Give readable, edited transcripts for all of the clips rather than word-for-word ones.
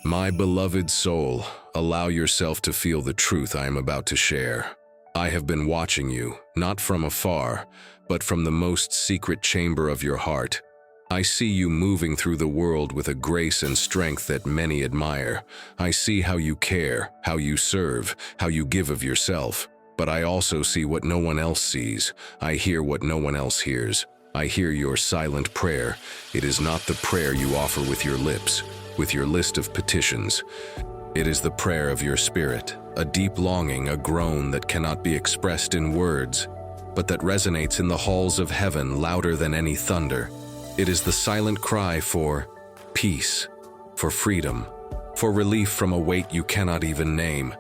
My beloved soul, allow yourself to feel the truth I am about to share. I have been watching you, not from afar, but from the most secret chamber of your heart. I see you moving through the world with a grace and strength that many admire. I see how you care, how you serve, how you give of yourself. But I also see what no one else sees. I hear what no one else hears. I hear your silent prayer. It is not the prayer you offer with your lips, with your list of petitions. It is the prayer of your spirit, a deep longing, a groan that cannot be expressed in words, but that resonates in the halls of heaven louder than any thunder. It is the silent cry for peace, for freedom, for relief from a weight you cannot even name.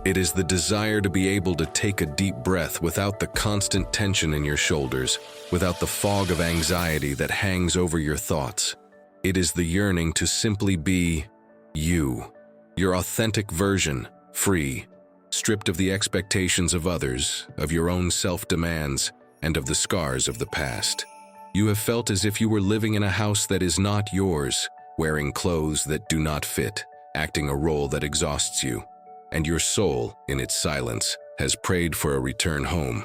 It is the desire to be able to take a deep breath without the constant tension in your shoulders, without the fog of anxiety that hangs over your thoughts. It is the yearning to simply be you, your authentic version, free, stripped of the expectations of others, of your own self-demands, and of the scars of the past. You have felt as if you were living in a house that is not yours, wearing clothes that do not fit, acting a role that exhausts you. And your soul, in its silence, has prayed for a return home,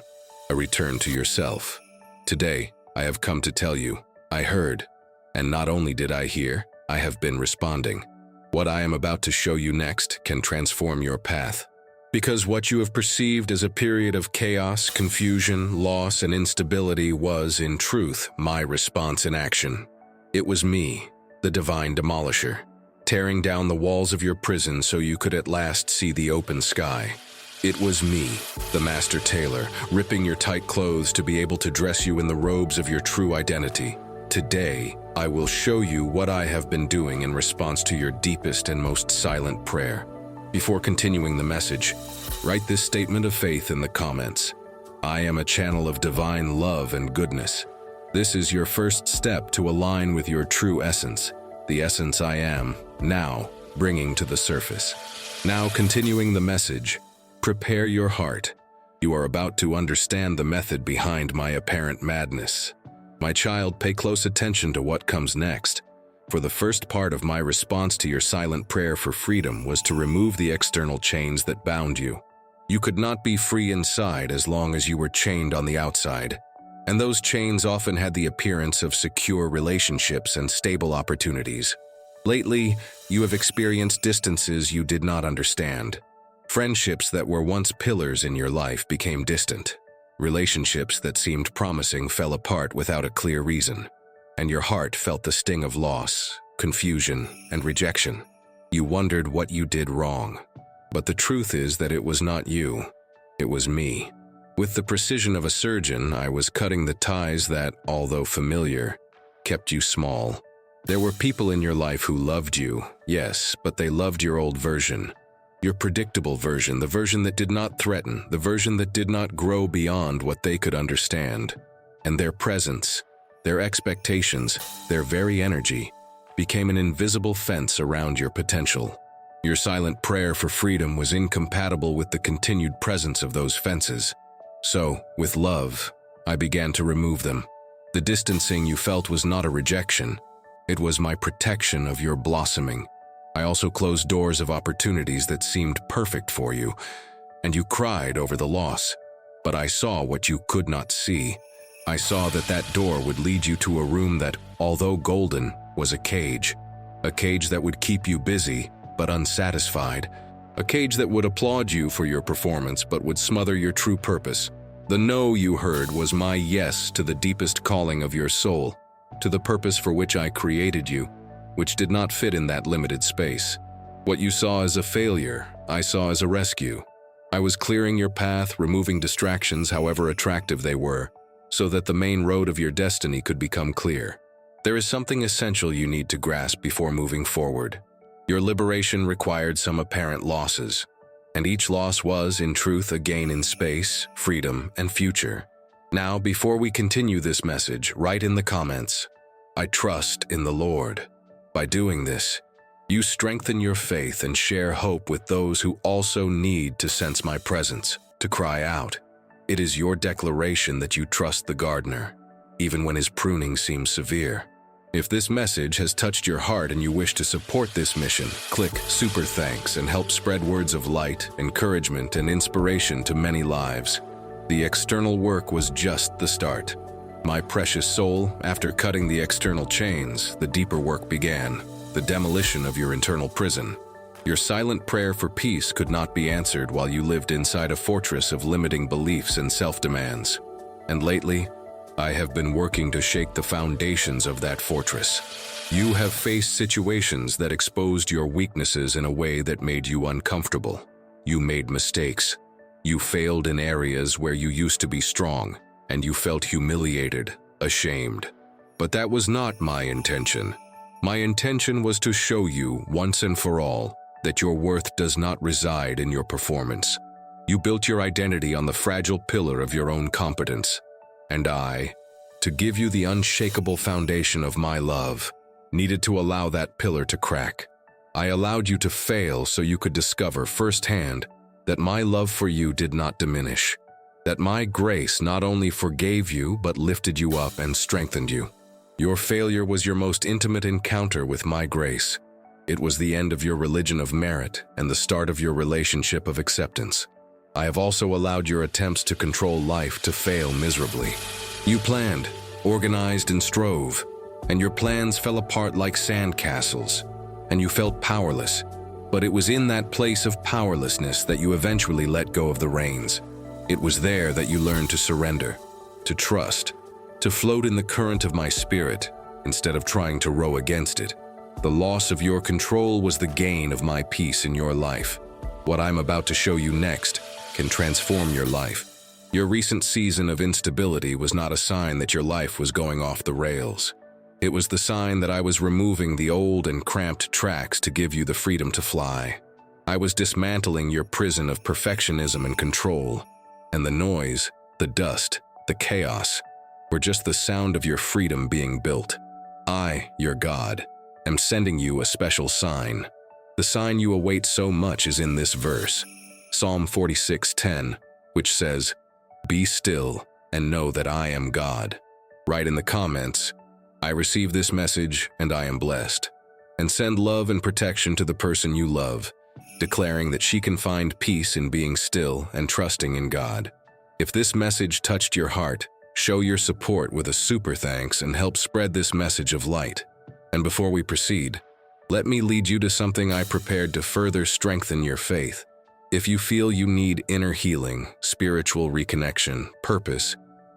a return to yourself. Today, I have come to tell you, I heard, and not only did I hear, I have been responding. What I am about to show you next can transform your path. Because what you have perceived as a period of chaos, confusion, loss, and instability was, in truth, my response in action. It was me, the divine demolisher, tearing down the walls of your prison so you could at last see the open sky. It was me, the master tailor, ripping your tight clothes to be able to dress you in the robes of your true identity. Today, I will show you what I have been doing in response to your deepest and most silent prayer. Before continuing the message, write this statement of faith in the comments. I am a channel of divine love and goodness. This is your first step to align with your true essence, the essence I am, now, bringing to the surface. Now, continuing the message, prepare your heart. You are about to understand the method behind my apparent madness. My child, pay close attention to what comes next. For the first part of my response to your silent prayer for freedom was to remove the external chains that bound you. You could not be free inside as long as you were chained on the outside. And those chains often had the appearance of secure relationships and stable opportunities. Lately, you have experienced distances you did not understand. Friendships that were once pillars in your life became distant. Relationships that seemed promising fell apart without a clear reason. And your heart felt the sting of loss, confusion, and rejection. You wondered what you did wrong. But the truth is that it was not you. It was me. With the precision of a surgeon, I was cutting the ties that, although familiar, kept you small. There were people in your life who loved you, yes, but they loved your old version. Your predictable version, the version that did not threaten, the version that did not grow beyond what they could understand. And their presence, their expectations, their very energy, became an invisible fence around your potential. Your silent prayer for freedom was incompatible with the continued presence of those fences. So, with love, I began to remove them. The distancing you felt was not a rejection. It was my protection of your blossoming. I also closed doors of opportunities that seemed perfect for you, and you cried over the loss. But I saw what you could not see. I saw that that door would lead you to a room that, although golden, was a cage that would keep you busy, but unsatisfied, a cage that would applaud you for your performance but would smother your true purpose. The no you heard was my yes to the deepest calling of your soul, to the purpose for which I created you, which did not fit in that limited space. What you saw as a failure, I saw as a rescue. I was clearing your path, removing distractions however attractive they were, so that the main road of your destiny could become clear. There is something essential you need to grasp before moving forward. Your liberation required some apparent losses, and each loss was, in truth, a gain in space, freedom, and future. Now, before we continue this message, write in the comments, I trust in the Lord. By doing this, you strengthen your faith and share hope with those who also need to sense my presence, to cry out. It is your declaration that you trust the gardener, even when his pruning seems severe. If this message has touched your heart and you wish to support this mission, click Super Thanks and help spread words of light, encouragement, and inspiration to many lives. The external work was just the start. My precious soul, after cutting the external chains, the deeper work began, the demolition of your internal prison. Your silent prayer for peace could not be answered while you lived inside a fortress of limiting beliefs and self-demands. And lately, I have been working to shake the foundations of that fortress. You have faced situations that exposed your weaknesses in a way that made you uncomfortable. You made mistakes. You failed in areas where you used to be strong, and you felt humiliated, ashamed. But that was not my intention. My intention was to show you, once and for all, that your worth does not reside in your performance. You built your identity on the fragile pillar of your own competence. And I, to give you the unshakable foundation of my love, needed to allow that pillar to crack. I allowed you to fail so you could discover firsthand that my love for you did not diminish, that my grace not only forgave you but lifted you up and strengthened you. Your failure was your most intimate encounter with my grace. It was the end of your religion of merit and the start of your relationship of acceptance. I have also allowed your attempts to control life to fail miserably. You planned, organized, and strove, and your plans fell apart like sandcastles, and you felt powerless. But it was in that place of powerlessness that you eventually let go of the reins. It was there that you learned to surrender, to trust, to float in the current of my spirit instead of trying to row against it. The loss of your control was the gain of my peace in your life. What I'm about to show you next can transform your life. Your recent season of instability was not a sign that your life was going off the rails. It was the sign that I was removing the old and cramped tracks to give you the freedom to fly. I was dismantling your prison of perfectionism and control, and the noise, the dust, the chaos were just the sound of your freedom being built. I, your God, am sending you a special sign. The sign you await so much is in this verse, Psalm 46:10, which says, "Be still and know that I am God." Write in the comments, "I receive this message and I am blessed." And send love and protection to the person you love, declaring that she can find peace in being still and trusting in God. If this message touched your heart, show your support with a super thanks and help spread this message of light. And before we proceed, let me lead you to something I prepared to further strengthen your faith. If you feel you need inner healing, spiritual reconnection, purpose,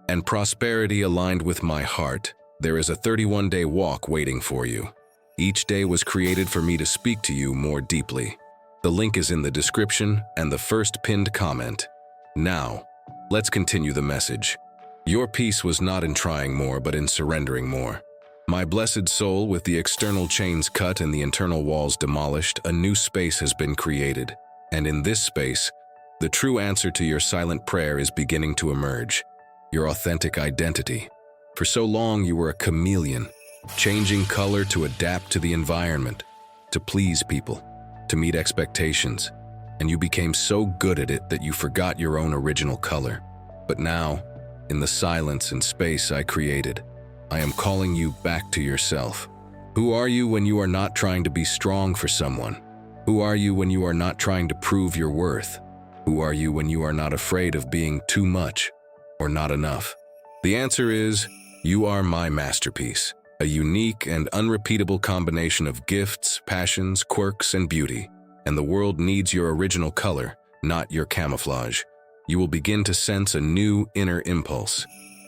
and prosperity aligned with my heart, there is a 31-day walk waiting for you. Each day was created for me to speak to you more deeply. The link is in the description and the first pinned comment. Now, let's continue the message. Your peace was not in trying more, but in surrendering more. My blessed soul, with the external chains cut and the internal walls demolished, a new space has been created. And in this space, the true answer to your silent prayer is beginning to emerge. Your authentic identity. For so long, you were a chameleon, changing color to adapt to the environment, to please people, to meet expectations. And you became so good at it that you forgot your own original color. But now, in the silence and space I created, I am calling you back to yourself. Who are you when you are not trying to be strong for someone? Who are you when you are not trying to prove your worth? Who are you when you are not afraid of being too much or not enough? The answer is, you are my masterpiece, a unique and unrepeatable combination of gifts, passions, quirks, and beauty. And the world needs your original color, not your camouflage. You will begin to sense a new inner impulse.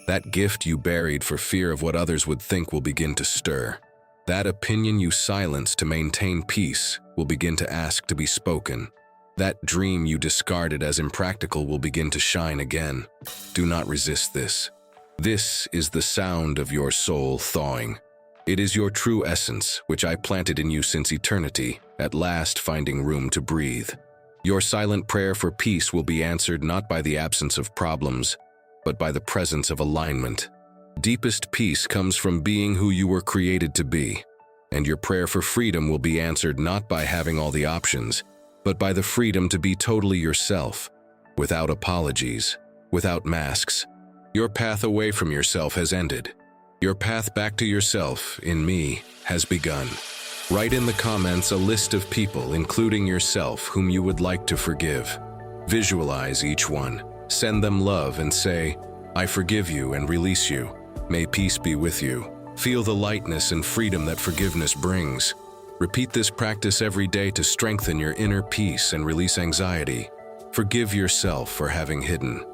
That gift you buried for fear of what others would think will begin to stir. That opinion you silenced to maintain peace will begin to ask to be spoken. That dream you discarded as impractical will begin to shine again. Do not resist this. This is the sound of your soul thawing. It is your true essence, which I planted in you since eternity, at last finding room to breathe. Your silent prayer for peace will be answered not by the absence of problems, but by the presence of alignment. Deepest peace comes from being who you were created to be, and your prayer for freedom will be answered not by having all the options, but by the freedom to be totally yourself, without apologies, without masks. Your path away from yourself has ended. Your path back to yourself, in me, has begun. Write in the comments a list of people, including yourself, whom you would like to forgive. Visualize each one. Send them love and say, "I forgive you and release you. May peace be with you." Feel the lightness and freedom that forgiveness brings. Repeat this practice every day to strengthen your inner peace and release anxiety. Forgive yourself for having hidden.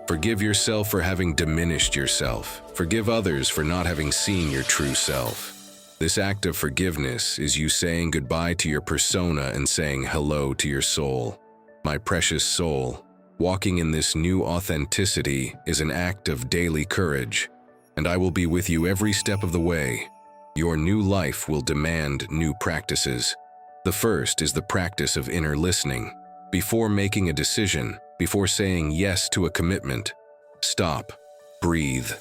Forgive yourself for having diminished yourself. Forgive others for not having seen your true self. This act of forgiveness is you saying goodbye to your persona and saying hello to your soul. My precious soul, walking in this new authenticity is an act of daily courage, and I will be with you every step of the way. Your new life will demand new practices. The first is the practice of inner listening. Before making a decision, before saying yes to a commitment, stop, breathe,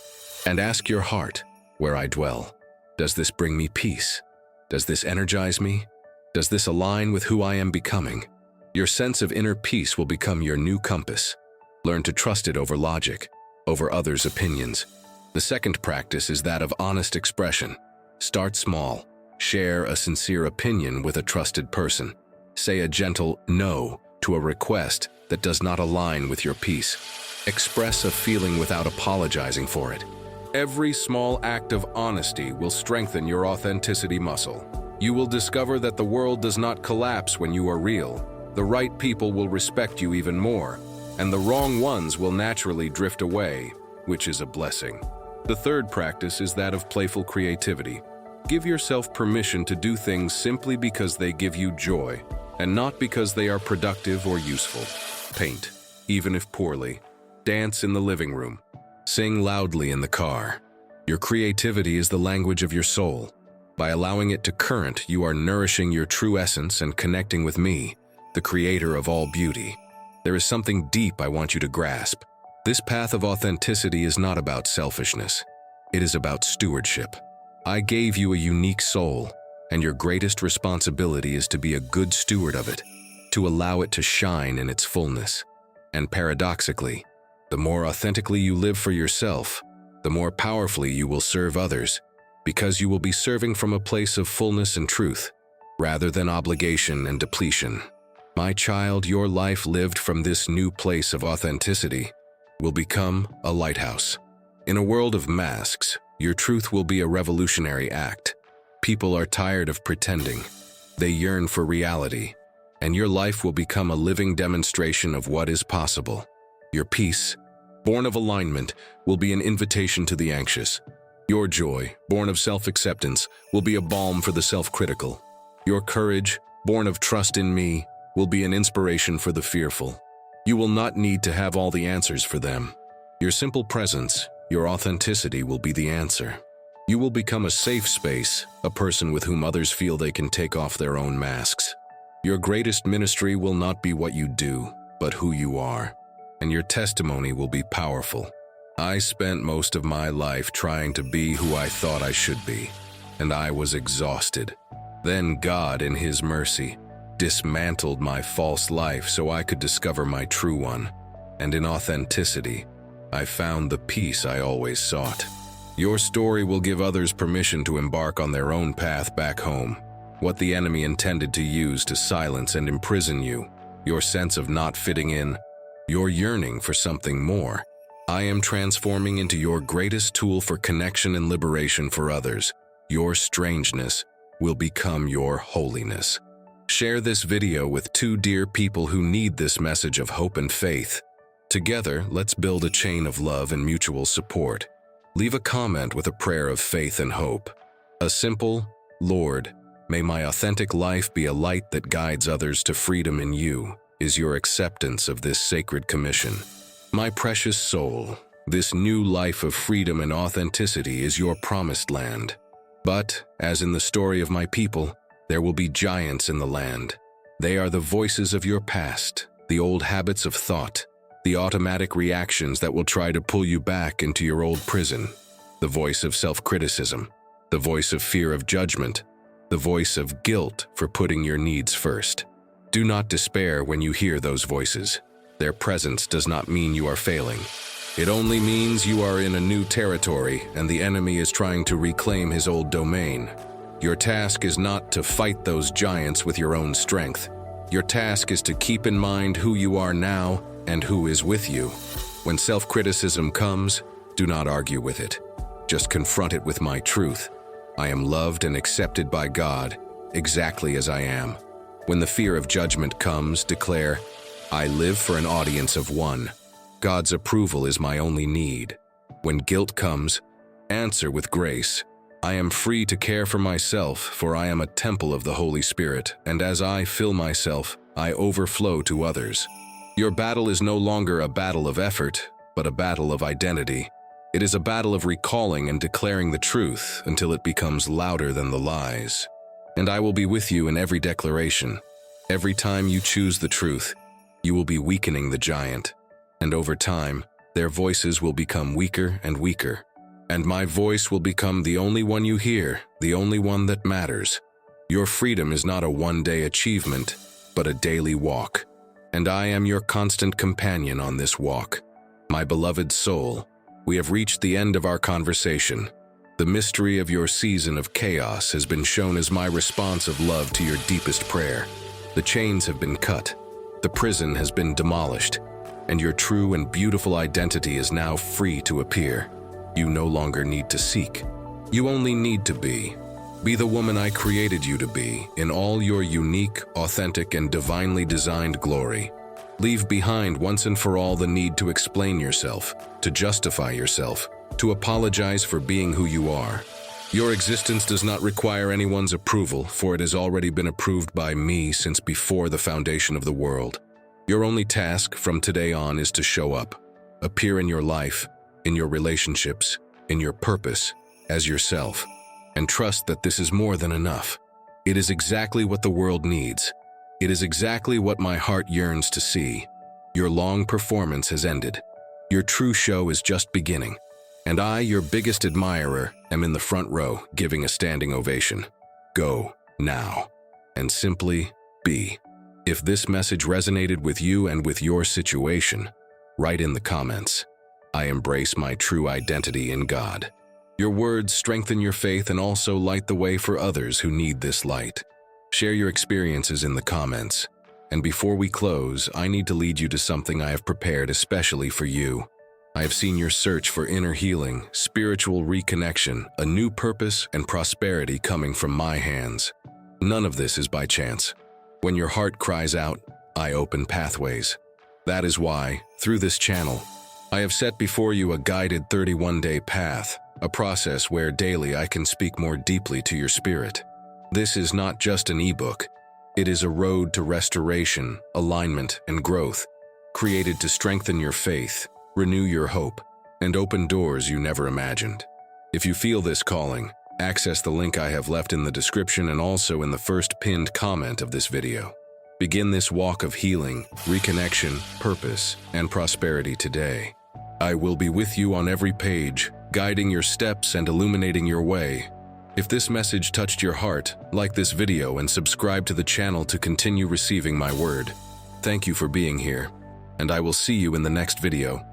and ask your heart, where I dwell. Does this bring me peace? Does this energize me? Does this align with who I am becoming? Your sense of inner peace will become your new compass. Learn to trust it over logic, over others' opinions. The second practice is that of honest expression. Start small. Share a sincere opinion with a trusted person. Say a gentle no to a request that does not align with your peace. Express a feeling without apologizing for it. Every small act of honesty will strengthen your authenticity muscle. You will discover that the world does not collapse when you are real. The right people will respect you even more, and the wrong ones will naturally drift away, which is a blessing. The third practice is that of playful creativity. Give yourself permission to do things simply because they give you joy, and not because they are productive or useful. Paint, even if poorly. Dance in the living room. Sing loudly in the car. Your creativity is the language of your soul. By allowing it to current, you are nourishing your true essence and connecting with me, the creator of all beauty. There is something deep I want you to grasp. This path of authenticity is not about selfishness. It is about stewardship. I gave you a unique soul, and your greatest responsibility is to be a good steward of it, to allow it to shine in its fullness. And paradoxically, the more authentically you live for yourself, the more powerfully you will serve others, because you will be serving from a place of fullness and truth, rather than obligation and depletion. My child, your life lived from this new place of authenticity will become a lighthouse. In a world of masks, your truth will be a revolutionary act. People are tired of pretending. They yearn for reality, and your life will become a living demonstration of what is possible. Your peace, born of alignment, will be an invitation to the anxious. Your joy, born of self-acceptance, will be a balm for the self-critical. Your courage, born of trust in me, will be an inspiration for the fearful. You will not need to have all the answers for them. Your simple presence, your authenticity will be the answer. You will become a safe space, a person with whom others feel they can take off their own masks. Your greatest ministry will not be what you do, but who you are, and your testimony will be powerful. I spent most of my life trying to be who I thought I should be, and I was exhausted. Then God, in His mercy, dismantled my false life so I could discover my true one, and in authenticity, I found the peace I always sought. Your story will give others permission to embark on their own path back home. What the enemy intended to use to silence and imprison you, your sense of not fitting in, your yearning for something more, I am transforming into your greatest tool for connection and liberation for others. Your strangeness will become your holiness. Share this video with 2 dear people who need this message of hope and faith. Together, let's build a chain of love and mutual support. Leave a comment with a prayer of faith and hope. A simple, "Lord, may my authentic life be a light that guides others to freedom in you," is your acceptance of this sacred commission. My precious soul, this new life of freedom and authenticity is your promised land. But, as in the story of my people, there will be giants in the land. They are the voices of your past, the old habits of thought, the automatic reactions that will try to pull you back into your old prison, the voice of self-criticism, the voice of fear of judgment, the voice of guilt for putting your needs first. Do not despair when you hear those voices. Their presence does not mean you are failing. It only means you are in a new territory and the enemy is trying to reclaim his old domain. Your task is not to fight those giants with your own strength. Your task is to keep in mind who you are now and who is with you. When self-criticism comes, do not argue with it. Just confront it with my truth. I am loved and accepted by God, exactly as I am. When the fear of judgment comes, declare, I live for an audience of one. God's approval is my only need. When guilt comes, answer with grace. I am free to care for myself, for I am a temple of the Holy Spirit, and as I fill myself, I overflow to others. Your battle is no longer a battle of effort, but a battle of identity. It is a battle of recalling and declaring the truth until it becomes louder than the lies. And I will be with you in every declaration. Every time you choose the truth, you will be weakening the giant. And over time, their voices will become weaker and weaker. And my voice will become the only one you hear, the only one that matters. Your freedom is not a one-day achievement, but a daily walk. And I am your constant companion on this walk. My beloved soul, we have reached the end of our conversation. The mystery of your season of chaos has been shown as my response of love to your deepest prayer. The chains have been cut, the prison has been demolished, and your true and beautiful identity is now free to appear. You no longer need to seek. You only need to be. Be the woman I created you to be, in all your unique, authentic, and divinely designed glory. Leave behind once and for all the need to explain yourself, to justify yourself, to apologize for being who you are. Your existence does not require anyone's approval, for it has already been approved by me since before the foundation of the world. Your only task from today on is to show up, appear in your life, in your relationships, in your purpose, as yourself, and trust that this is more than enough. It is exactly what the world needs. It is exactly what my heart yearns to see. Your long performance has ended. Your true show is just beginning. And I, your biggest admirer, am in the front row, giving a standing ovation. Go, now, and simply be. If this message resonated with you and with your situation, write in the comments. I embrace my true identity in God. Your words strengthen your faith and also light the way for others who need this light. Share your experiences in the comments. And before we close, I need to lead you to something I have prepared especially for you. I have seen your search for inner healing, spiritual reconnection, a new purpose, and prosperity coming from my hands. None of this is by chance. When your heart cries out, I open pathways. That is why, through this channel, I have set before you a guided 31-day path, a process where daily I can speak more deeply to your spirit. This is not just an ebook. It is a road to restoration, alignment, and growth, created to strengthen your faith, renew your hope, and open doors you never imagined. If you feel this calling, access the link I have left in the description and also in the first pinned comment of this video. Begin this walk of healing, reconnection, purpose, and prosperity today. I will be with you on every page, guiding your steps and illuminating your way. If this message touched your heart, like this video and subscribe to the channel to continue receiving my word. Thank you for being here, and I will see you in the next video.